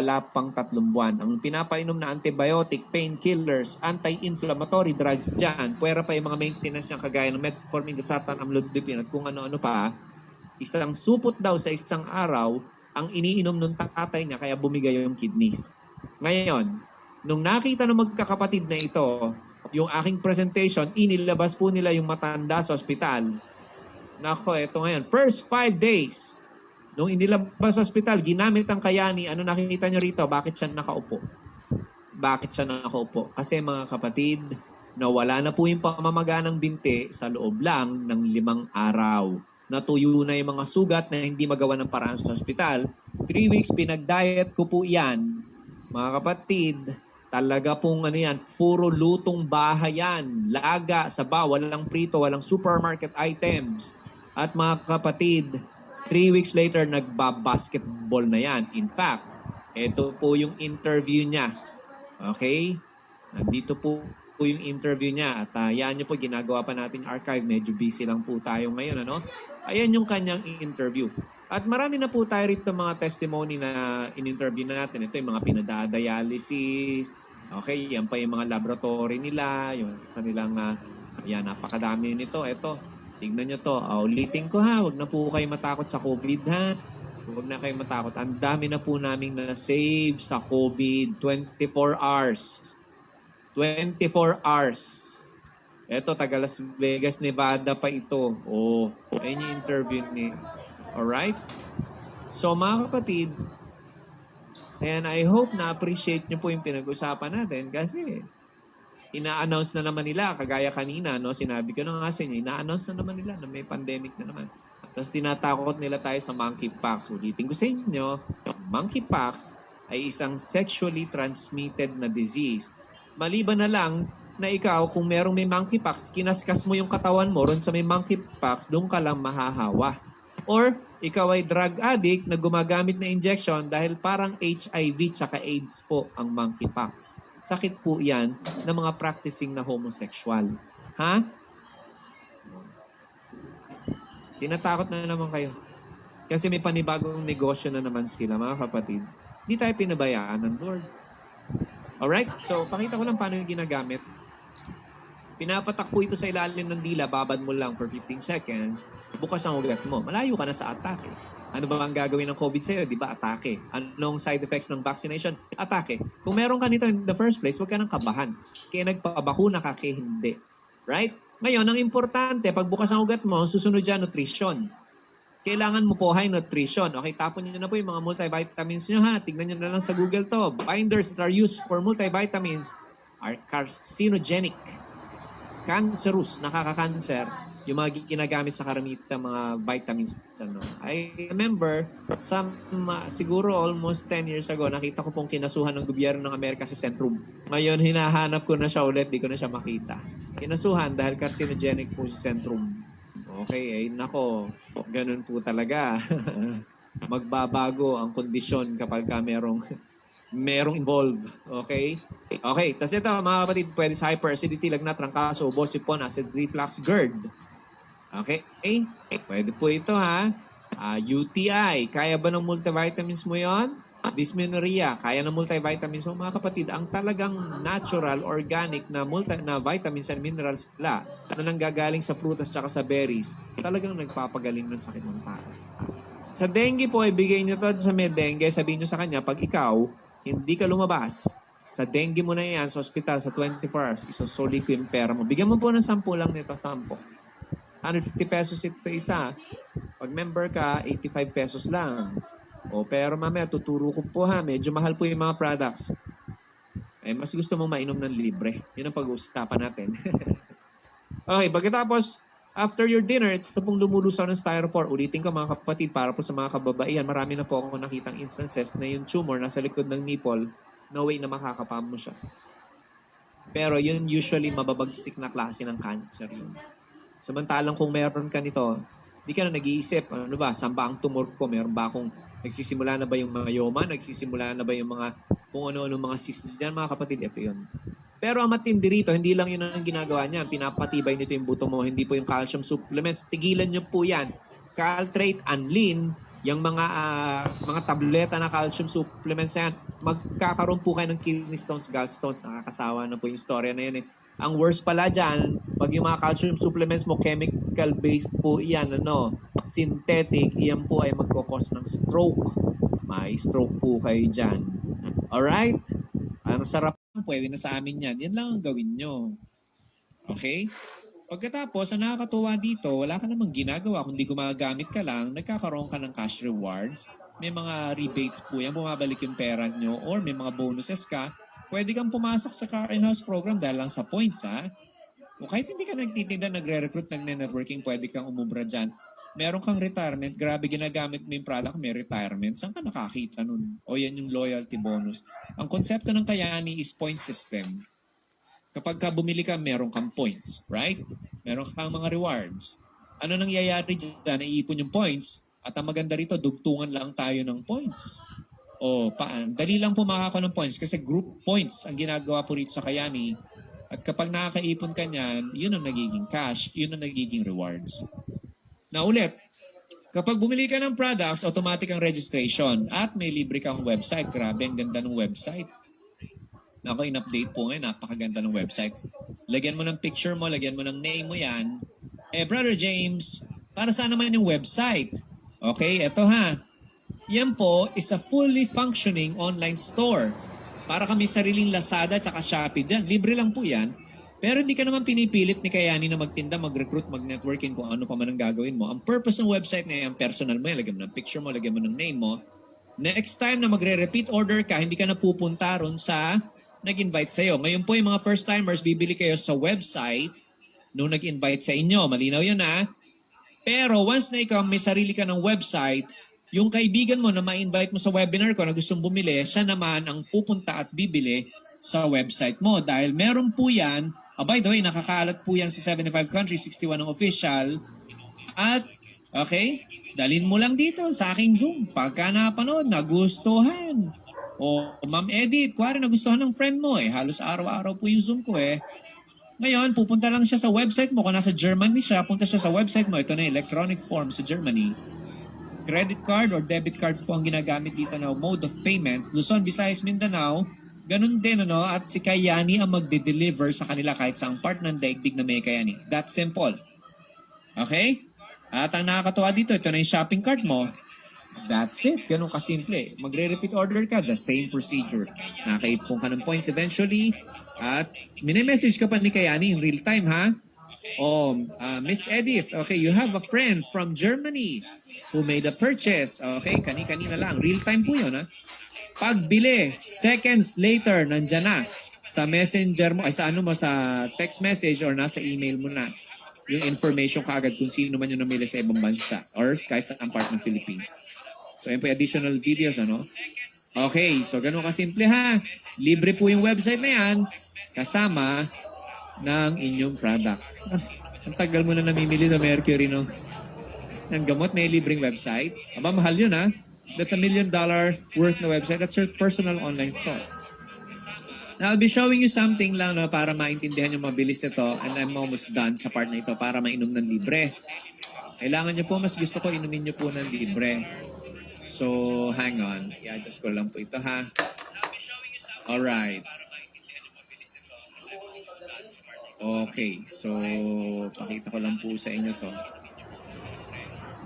wala pang 3 buwan. Ang pinapainom na antibiotic, painkillers, anti-inflammatory drugs dyan, puwera pa yung mga maintenance niya kagaya ng metformin, losartan, amlodipine at kung ano-ano pa, isang supot daw sa isang araw ang iniinom ng tatay niya kaya bumigay yung kidneys. Ngayon, nung nakita ng magkakapatid na ito, yung aking presentation, inilabas po nila yung matanda sa ospital. Nako, ito ngayon. First 5 days, nung inilabas sa ospital, ginamit ang kayani. Ano nakikita nyo rito? Bakit siya nakaupo? Bakit siya nakaupo? Kasi mga kapatid, nawala na po yung pamamaga ng binti sa loob lang ng 5 araw. Natuyo na yung mga sugat na hindi magawa ng paraan sa ospital. 3 weeks, pinag-diet ko po yan. Mga kapatid, talaga pong ano yan, puro lutong bahay yan. Laga, saba, walang prito, walang supermarket items. At mga kapatid, 3 weeks later, nagba-basketball na yan. In fact, ito po yung interview niya. Okay? Nandito po yung interview niya. At yan nyo po, ginagawa pa natin archive. Medyo busy lang po tayo ngayon. Ano? Ayan yung kanyang interview. At marami na po tayo rito mga testimony na in-interview na natin. Ito yung mga pinadadialysis. Okay, yan pa yung mga laboratory nila. Yung kanilang, yan, napakadami nito. Ito, tignan nyo to. Ulitin ko ha, huwag na po kayo matakot sa COVID ha. Huwag na kayo matakot. Ang dami na po naming na-save sa COVID. 24 hours. 24 hours. Ito, taga Las Vegas, Nevada pa ito. Oh, ayun yung interview ni. Alright? So, mga kapatid, and I hope na-appreciate nyo po yung pinag-usapan natin kasi ina-announce na naman nila, kagaya kanina, no, sinabi ko na nga sa inyo, ina-announce na naman nila na may pandemic na naman. Tapos tinatakot nila tayo sa monkeypox. Ulitin ko sa inyo, monkeypox ay isang sexually transmitted na disease. Maliban na lang na ikaw, kung merong may monkeypox, kinaskas mo yung katawan mo ron sa may monkeypox, doon ka lang mahahawa. Or, ikaw ay drug addict na gumagamit na injection dahil parang HIV tsaka AIDS po ang monkeypox. Sakit po yan ng mga practicing na homosexual. Ha? Tinatakot na naman kayo. Kasi may panibagong negosyo na naman sila, mga kapatid. Hindi tayo pinabayaan ng Lord. Alright? So, pakita ko lang paano yung ginagamit. Pinapatak po ito sa ilalim ng dila, babad mo lang for 15 seconds, bukas ang ugat mo. Malayo ka na sa atake. Ano ba ang gagawin ng COVID sa'yo? Di ba? Atake. Anong side effects ng vaccination? Atake. Kung meron ka nito in the first place, huwag ka nang kabahan. Kaya nagpabakuna ka, kaya hindi. Right? Ngayon, ang importante, pag bukas ang ugat mo, susunod dyan, nutrition. Kailangan mo po high nutrition. Okay, tapon nyo na po yung mga multivitamins nyo ha. Tignan nyo na lang sa Google to. Binders that are used for multivitamins are carcinogenic. Cancerous, nakaka-cancer. Yung mga ginagamit sa karamihan mga vitamins. Ano. I remember, siguro almost 10 years ago, nakita ko pong kinasuhan ng gobyerno ng Amerika sa Centrum. Ngayon, hinahanap ko na siya ulit, di ko na siya makita. Kinasuhan dahil carcinogenic po sa Centrum. Okay, nako, ganun po talaga. Magbabago ang kondisyon kapag ka merong involved. Okay? Okay, tas ito mga kapatid, pwede sa hyperacidity, lagnat, trangkaso, ubo, sipon, acid reflux, GERD. Okay? Pwede po ito ha. UTI, kaya ba ng multivitamins mo yon? Dysmenorrhea, kaya ng multivitamins mo mga kapatid. Ang talagang natural, organic na vitamins and minerals pala na nanggagaling sa prutas tsaka sa berries, talagang nagpapagaling ng sakit ng tao. Sa dengue po, ibigay nyo to sa may dengue, sabihin nyo sa kanya, pag ikaw, hindi ka lumabas, sa dengue mo na yan, sa ospital, sa 24 hours, isusuli ko yung pera mo. Bigyan mo po ng 10 lang nito, 10. 150 pesos ito isa. Pag member ka, 85 pesos lang. O, pero mamaya, tuturo ko po ha, medyo mahal po yung mga products. Mas gusto mong mainom ng libre. Yun ang pag-uusapan natin. Okay, pagkatapos, after your dinner, ito pong lumulusaw ng styrofoam. Ulitin ko mga kapatid, para po sa mga kababaihan, marami na po ako nakitang instances na yung tumor nasa likod ng nipple, no way na makakapam mo siya. Pero yun usually mababagsik na klase ng cancer yun. Samantalang kung meron ka nito, di ka na nag-iisip, ano ba, saan ba ang tumor ko? Meron ba akong, nagsisimula na ba yung myoma? Nagsisimula na ba yung mga, kung ano-ano mga cysts dyan, mga kapatid, ito yun. Pero ang matindi rito, hindi lang yun ang ginagawa niya. Pinapatibay nito yung buto mo, hindi po yung calcium supplements. Tigilan nyo po yan. Caltrate, Anlin, yung mga tableta na calcium supplements yan, magkakaroon po kayo ng kidney stones, gallstones, nakakasawa na po yung storya na yun eh. Ang worst pala dyan, pag yung mga calcium supplements mo, chemical-based po yan, synthetic, iyan po ay magkakos ng stroke. May stroke po kayo dyan. Alright? Ang sarap, pwede na sa amin yan. Yan lang ang gawin nyo. Okay? Pagkatapos, ang nakakatuwa dito, wala ka namang ginagawa. Kung di gumagamit ka lang, nagkakaroon ka ng cash rewards. May mga rebates po yan, bumabalik yung pera nyo, or may mga bonuses ka. Pwede kang pumasok sa car and house program dahil lang sa points, ha? O kahit hindi ka nagtitinda, nagre-recruit, nagne-networking, pwede kang umubra dyan. Meron kang retirement, grabe ginagamit mo yung product, may retirement. Saan ka nakakita nun? O yan yung loyalty bonus. Ang konsepto ng Kayani is point system. Kapag ka bumili ka, meron kang points, right? Meron kang mga rewards. Ano nangyayari dyan? Iipon yung points. At ang maganda rito, dugtungan lang tayo ng points. O, dali lang po makakakuha ng points kasi group points ang ginagawa po rito sa Kayani. At kapag nakakaipon ka niyan, yun ang nagiging cash, yun ang nagiging rewards. Na ulit, kapag bumili ka ng products, automatic ang registration at may libre kang website. Grabe, ang ganda ng website. Ako, in-update po ngayon, napakaganda ng website. Lagyan mo ng picture mo, lagyan mo ng name mo yan. Brother James, para saan naman yung website? Okay, eto ha. Yan po is a fully functioning online store. Para kami sariling Lazada at Shopee dyan. Libre lang po yan. Pero hindi ka naman pinipilit ni Kayani na magtinda, mag-recruit, mag-networking kung ano pa man ang gagawin mo. Ang purpose ng website na yan, personal mo yan. Lagyan mo ng picture mo, lagyan mo ng name mo. Next time na magre-repeat order ka, hindi ka na pupunta ron sa nag-invite sa'yo. Ngayon po yung mga first-timers, bibili kayo sa website nung nag-invite sa inyo. Malinaw yun ha. Pero once na ikaw may sarili ka ng website, yung kaibigan mo na ma-invite mo sa webinar ko na gustong bumili, siya naman ang pupunta at bibili sa website mo. Dahil meron po yan, by the way, nakakalat po yan sa 75 countries, 61 ang official. At, okay, dalhin mo lang dito sa aking Zoom. Pagka napanood, nagustuhan. O, Ma'am Edith, kuwari nagustuhan ng friend mo halos araw-araw po yung Zoom ko Ngayon, pupunta lang siya sa website mo. Kung nasa Germany siya, punta siya sa website mo. Ito na electronic form sa Germany. Credit card or debit card po ang ginagamit dito na mode of payment. Luzon, Visayas, Mindanao, ganun din at si Kayani ang magde-deliver sa kanila kahit saang part ng daigdig na may Kayani. That's simple. Okay? At ang nakakatuwa dito, ito na yung shopping cart mo. That's it. Ganun kasimple. Magre-repeat order ka, the same procedure. Nakaipon ka ng points eventually at mini-message ka pa ni Kayani in real time, ha? Miss Edith, okay, you have a friend from Germany who made a purchase. Okay, kani-kanina lang. Real time po yun, ha? Pagbili, seconds later, nandyan na sa messenger mo, sa text message or nasa email mo na yung information kaagad kung sino man yung namili sa ibang bansa or kahit sa part ng Philippines. So, yun po additional videos, Okay, so ganun kasimple ha. Libre po yung website na yan kasama ng inyong product. Ang tagal mo na namimili sa Mercury, ng gamot, may libreng website. Mahal yun, ha? That's $1 million worth na website. That's your personal online store. Now, I'll be showing you something lang para maintindihan yung mabilis ito. And I'm almost done sa part na ito para mainom ng libre. Kailangan nyo po, mas gusto ko inumin nyo po ng libre. So, hang on. I-adjust ko lang po ito, ha? Alright. Okay, so pakita ko lang po sa inyo to.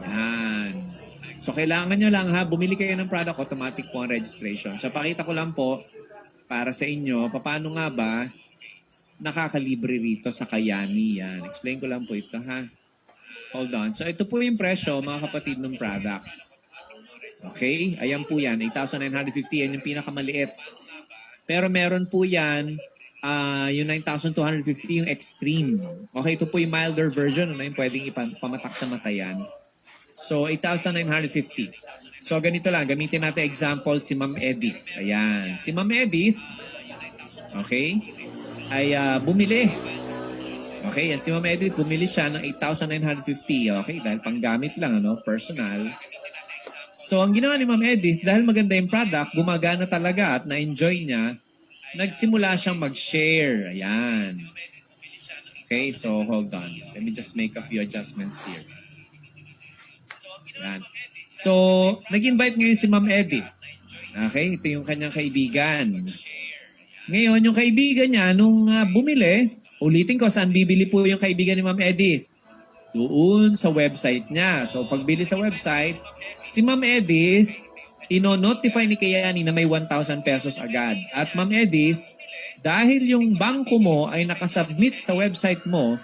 Yan. So kailangan nyo lang bumili kayo ng product, automatic po ang registration. So pakita ko lang po para sa inyo, paano nga ba nakakalibre rito sa Kayani yan. Explain ko lang po ito Hold on. So ito po yung presyo mga kapatid ng products. Okay, ayan po yan, 8,950 yan yung pinakamaliit. Pero meron po yan yung 9,250 yung extreme. Okay, ito po yung milder version. Yung pwedeng pamatak sa mata yan. So, 8,950. So, ganito lang. Gamitin natin example si Ma'am Edith. Ayan. Si Ma'am Edith, okay, ay bumili. Okay, yan si Ma'am Edith, bumili siya ng 8,950. Okay, dahil panggamit lang, personal. So, ang ginawa ni Ma'am Edith, dahil maganda yung product, gumagana talaga at na-enjoy niya, nagsimula siyang mag-share. Ayan. Okay, so hold on. Let me just make a few adjustments here. Ayan. So, nag-invite ngayon si Ma'am Edith. Okay, ito yung kanyang kaibigan. Ngayon, yung kaibigan niya, nung bumili, ulitin ko, saan bibili po yung kaibigan ni Ma'am Edith? Doon sa website niya. So, pagbili sa website, si Ma'am Edith, ino-notify ni Kayani na may 1,000 pesos agad. At Ma'am Edith, dahil yung bangko mo ay nakasubmit sa website mo,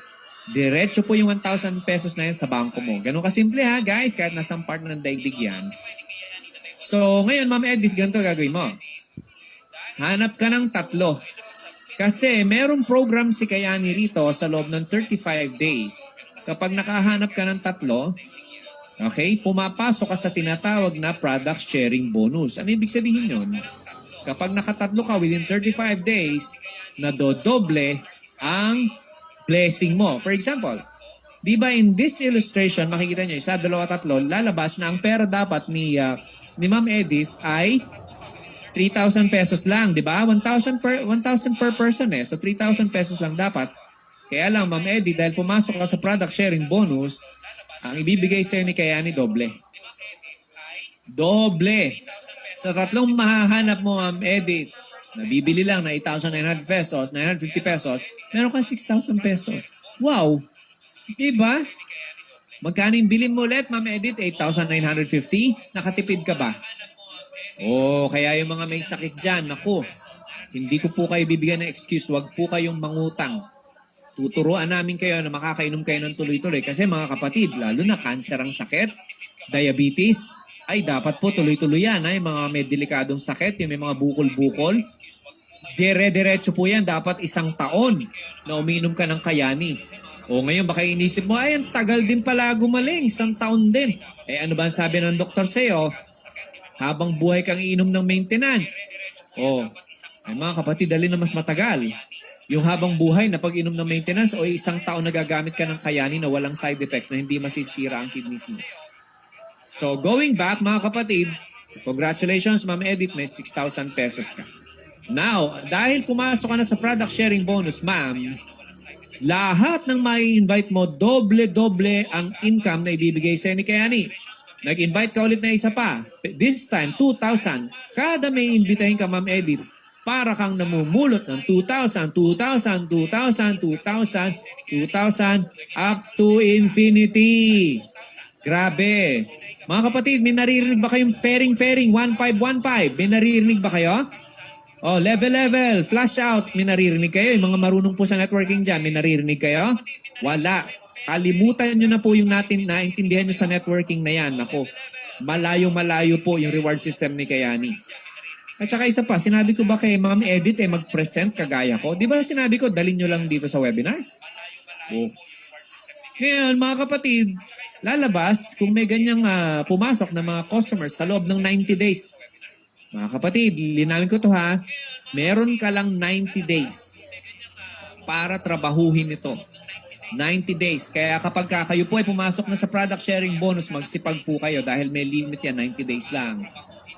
diretso po yung 1,000 pesos na yan sa bangko mo. Ganun kasimple ha, guys, kahit nasang part ng daigdig yan. So, ngayon, Ma'am Edith, ganito gagawin mo. Hanap ka ng 3. Kasi merong program si Kayani rito sa loob ng 35 days. Kapag nakahanap ka ng 3, okay, pumapasok ka sa tinatawag na product sharing bonus. Ano ibig sabihin yun? Kapag nakatatlo ka within 35 days, nadodoble ang blessing mo. For example, di ba in this illustration, makikita nyo, 1, 2, 3, lalabas na ang pera dapat ni Ma'am Edith ay 3,000 pesos lang, di ba? 1,000 per person eh. So 3,000 pesos lang dapat. Kaya lang, Ma'am Edith, dahil pumasok ka sa product sharing bonus, ang ibibigay sa'yo ni Kayani, doble. Doble. Sa 3 mahahanap mo, Ma'am Edith, nabibili lang na 8,900 pesos, 950 pesos, meron kang 6,000 pesos. Wow! Diba? Magkano yung bilin mo ulit, Ma'am Edith? 8,950? Nakatipid ka ba? Kaya yung mga may sakit dyan, naku, hindi ko po kayo bibigyan ng excuse, wag po kayong mangutang. Tuturuan namin kayo na makakainom kayo ng tuloy-tuloy kasi mga kapatid, lalo na cancer ang sakit, diabetes, ay dapat po tuloy-tuloy yan. Yung mga may delikadong sakit, yung may mga bukol-bukol, dire-diretso po yan. Dapat 1 taon na uminom ka ng Kayani. Ngayon baka inisip mo, ay ang tagal din pala gumaling, 1 taon din. Ano ba ang sabi ng doktor sa'yo? Habang buhay kang iinom ng maintenance. Ay mga kapatid, dali na mas matagal. Yung habang buhay na pag-inom ng maintenance 1 taon na gagamit ka ng Kayani na walang side effects na hindi masisira ang kidneys mo. So, going back, mga kapatid, congratulations, Ma'am Edith, may 6,000 pesos ka. Now, dahil pumasok ka na sa product sharing bonus, ma'am, lahat ng mai-invite mo, doble-doble ang income na ibibigay sa'yo ni Kayani. Nag-invite ka ulit na isa pa. This time, 2,000. Kada may imbitahin ka, Ma'am Edith, para kang namumulot ng 2,000, 2,000, 2,000, 2,000, 2,000, up to infinity. Grabe. Mga kapatid, may naririnig ba kayong pairing, 1-5-1-5? May naririnig ba kayo? Level, flash out. May naririnig kayo? Yung mga marunong po sa networking dyan, may naririnig kayo? Wala. Kalimutan nyo na po yung naintindihan nyo sa networking na yan. Ako, malayo-malayo po yung reward system ni Kayani. At saka isa pa, sinabi ko ba kay Ma'am Edith mag-present kagaya ko? Di ba sinabi ko, dalhin nyo lang dito sa webinar? Ngayon, mga kapatid, lalabas kung may ganyang pumasok na mga customers sa loob ng 90 days. Mga kapatid, linawin ko to ha, meron ka lang 90 days para trabahuhin ito. 90 days. Kaya kapag kayo po ay pumasok na sa product sharing bonus, magsipag po kayo dahil may limit yan, 90 days lang.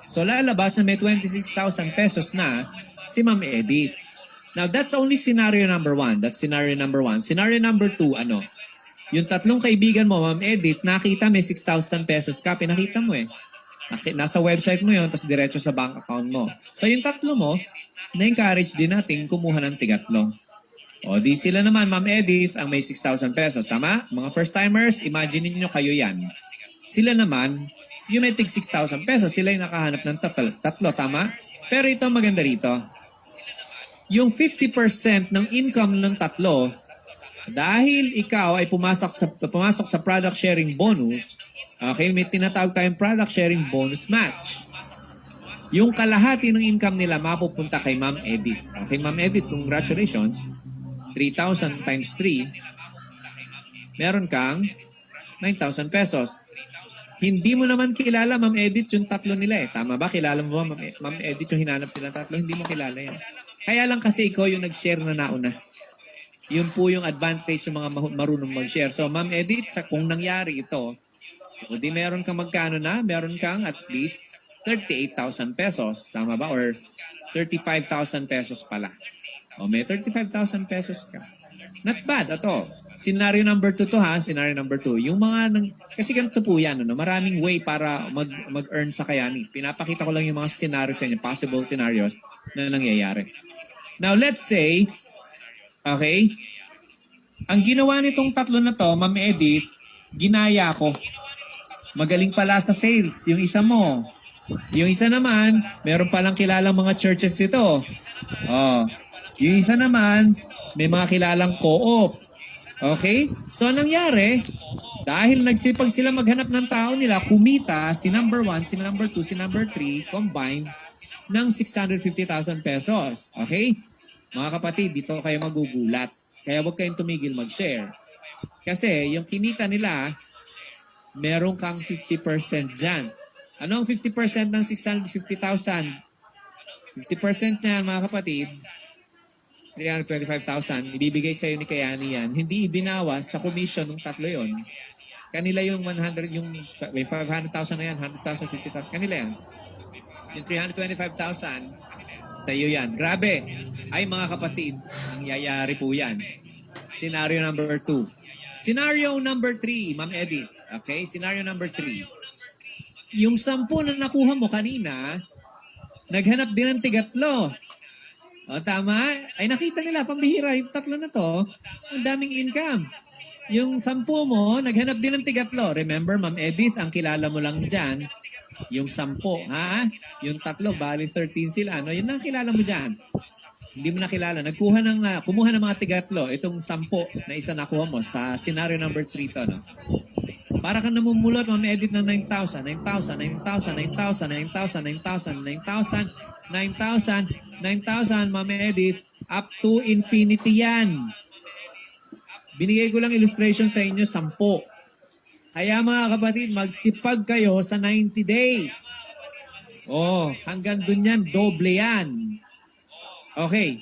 So lalabas na may 26,000 pesos na si Ma'am Edith. Now that's only scenario number 1. That's scenario number 1. Scenario number 2, yung 3 kaibigan mo, Ma'am Edith, nakita may 6,000 pesos ka, pinakita mo eh. Nasa website mo yun, tapos diretso sa bank account mo. So yung 3 mo, na-encourage din natin kumuha ng tigatlo. Di sila naman, Ma'am Edith, ang may 6,000 pesos. Tama? Mga first-timers, imagine niyo kayo yan. Sila naman, yung may tig 6,000 pesos, sila yung nakahanap ng 3, tama? Pero ito maganda rito. Yung 50% ng income ng 3, dahil ikaw ay pumasok sa product sharing bonus, okay, may tinatawag tayong product sharing bonus match. Yung kalahati ng income nila mapupunta kay Ma'am Edith. Okay, Ma'am Edith, congratulations. 3,000 times 3, meron kang 9,000 pesos. Hindi mo naman kilala, Ma'am Edith, yung 3 nila eh. Tama ba? Kilala mo ba, Ma'am Edith, yung hinanap nila 3? Hindi mo kilala yan. Kaya lang kasi ikaw yung nag-share na nauna. Yun po yung advantage ng mga marunong mag-share. So, Ma'am Edith, kung nangyari ito, di meron kang magkano na? Meron kang at least 38,000 pesos. Tama ba? Or 35,000 pesos pala. May 35,000 pesos ka. Not bad at all. Scenario number 2 to ha, scenario number 2. Yung mga, kasi ganito po yan, ano, maraming way para mag-earn sa Kayani. Pinapakita ko lang yung mga scenarios sa inyo, possible scenarios na nangyayari. Now, let's say, okay, ang ginawa nitong tatlo na to, Ma'am Edith, ginaya ko. Magaling pala sa sales, yung isa mo. Yung isa naman, meron palang kilalang mga churches ito. Oh, yung isa naman, may mga kilalang co-op. Okay? So, anong nangyari? Dahil nagsipag sila maghanap ng tao nila, kumita si number 1, si number 2, si number 3, combined ng 650,000 pesos. Okay? Mga kapatid, dito kayo magugulat. Kaya huwag kayong tumigil mag-share. Kasi yung kinita nila, meron kang 50% dyan. Ano ang 50% ng 650,000? 50% niyan, mga kapatid, 325,000, ibibigay sa'yo ni Kayani yan. Hindi ibinawas sa commission ng tatlo yon. Kanila yung 100, yung 500,000 na yan, 100,000, 50,000, kanila yan. Yung 325,000, tayo yan. Grabe. Ay mga kapatid, nangyayari po yan. Scenario number 2. Scenario number 3, Ma'am Edith. Okay, scenario number 3. Yung 10 na nakuha mo kanina, naghanap din ng tigatlo. O, tama? Ay nakita nila, pambihira, yung tatlo na to, ang daming income. Yung 10 mo, naghanap din ng tigatlo. Remember, Ma'am Edith, ang kilala mo lang dyan, yung 10, ha? Yung tatlo, bali 13 sila. Ano? Yun ang kilala mo dyan. Hindi mo nakilala. Kumuha ng mga tigatlo, itong 10 na isa nakuha mo sa scenario number 3 to, no? Para ka namumulot, Ma'am Edith, ng 9,000, 9,000, 9,000, 9,000, 9,000, 9,000, 9,000, 9,000, Ma'am Edith, up to infinity yan. Binigay ko lang illustration sa inyo, 10. Kaya mga kapatid, magsipag kayo sa 90 days. Oh, hanggang dun yan, doble yan. Okay.